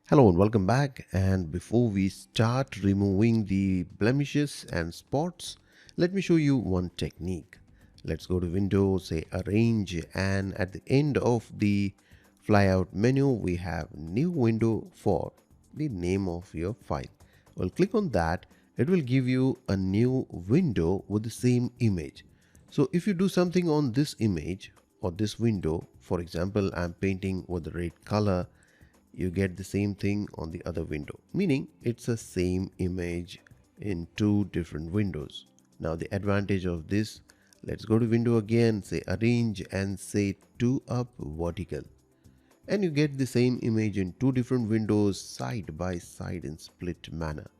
Hello and welcome back. And before we start removing the blemishes and spots, let me show you one technique. Let's go to Window, say Arrange, and at the end of the flyout menu, we have New Window for the name of your file. Well, click on that. It will give you a new window with the same image. So if you do something on this image or this window, for example, I'm painting with the red color, you get the same thing on the other window, meaning it's the same image in two different windows. Now the advantage of this, let's go to Window again, say Arrange and say To Up Vertical, and you get the same image in two different windows side by side in split manner.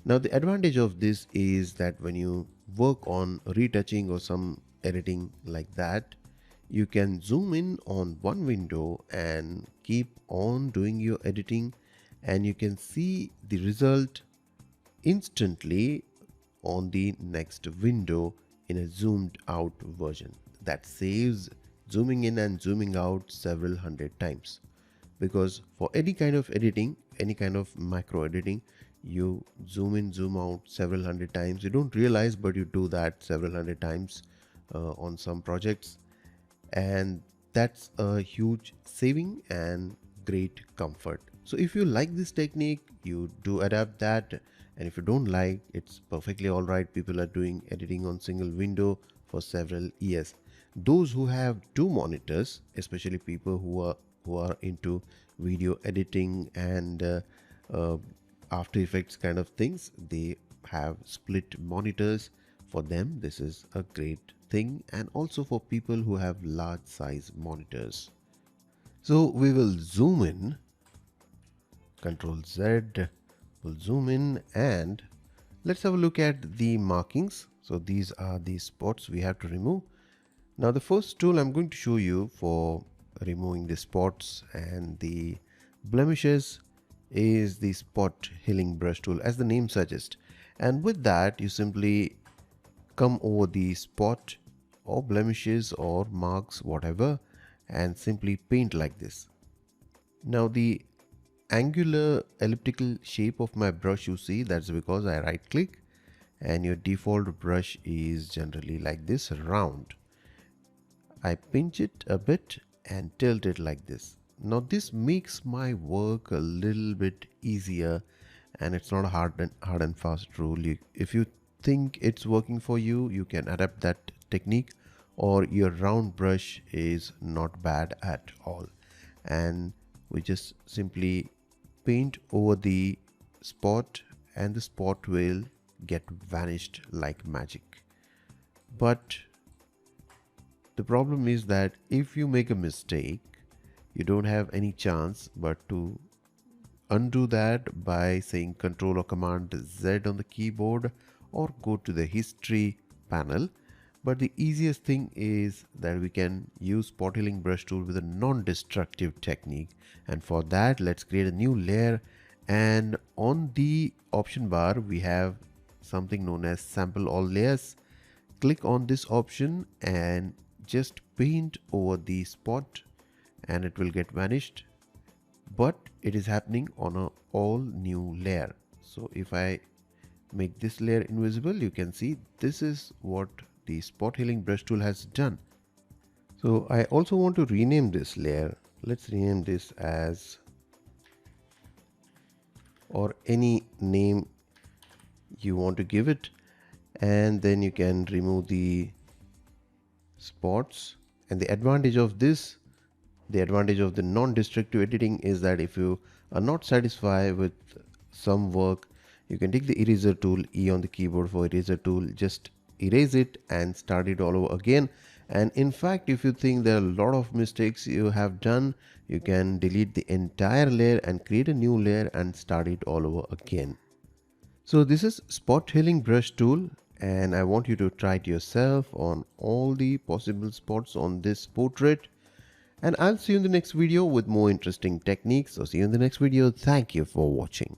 Now the advantage of this is that when you work on retouching or some editing like that, you can zoom in on one window and keep on doing your editing, and you can see the result instantly on the next window in a zoomed out version. That saves zooming in and zooming out several hundred times, because for any kind of editing, any kind of macro editing, you zoom in, zoom out several hundred times. You don't realize, but you do that several hundred times on some projects, and that's a huge saving and great comfort. So if you like this technique, you do adapt that, and if you don't like, it's perfectly all right. People are doing editing on single window for several years. Those who have two monitors, especially people who are into video editing and After Effects kind of things, they have split monitors. For them, this is a great thing, and also for people who have large size monitors. So we will zoom in, Control Z will zoom in, and let's have a look at the markings. So these are the spots we have to remove. Now the first tool I'm going to show you for removing the spots and the blemishes is the spot healing brush tool, as the name suggests. And with that, you simply come over the spot or blemishes or marks, whatever, and simply paint like this. Now the angular elliptical shape of my brush, you see, that's because I right click, and your default brush is generally like this, round. I pinch it a bit and tilt it like this. Now this makes my work a little bit easier, and it's not a hard and fast rule. If you think it's working for you, you can adapt that technique, or your round brush is not bad at all. And we just simply paint over the spot, and the spot will get vanished like magic. But the problem is that if you make a mistake, you don't have any chance but to undo that by saying Control or Command Z on the keyboard, or go to the history panel. But the easiest thing is that we can use spot healing brush tool with a non-destructive technique, and for that, let's create a new layer. And on the option bar, we have something known as sample all layers. Click on this option and just paint over the spot, and it will get vanished, but it is happening on a all new layer. So if I make this layer invisible, you can see this is what the spot healing brush tool has done. So I also want to rename this layer. Let's rename this as, or any name you want to give it, and then you can remove the spots. And the advantage of this, the advantage of the non-destructive editing is that if you are not satisfied with some work, you can take the eraser tool, E on the keyboard for eraser tool, just erase it and start it all over again. And in fact, if you think there are a lot of mistakes you have done, you can delete the entire layer and create a new layer and start it all over again. So this is spot healing brush tool, and I want you to try it yourself on all the possible spots on this portrait. And I'll see you in the next video with more interesting techniques. So see you in the next video. Thank you for watching.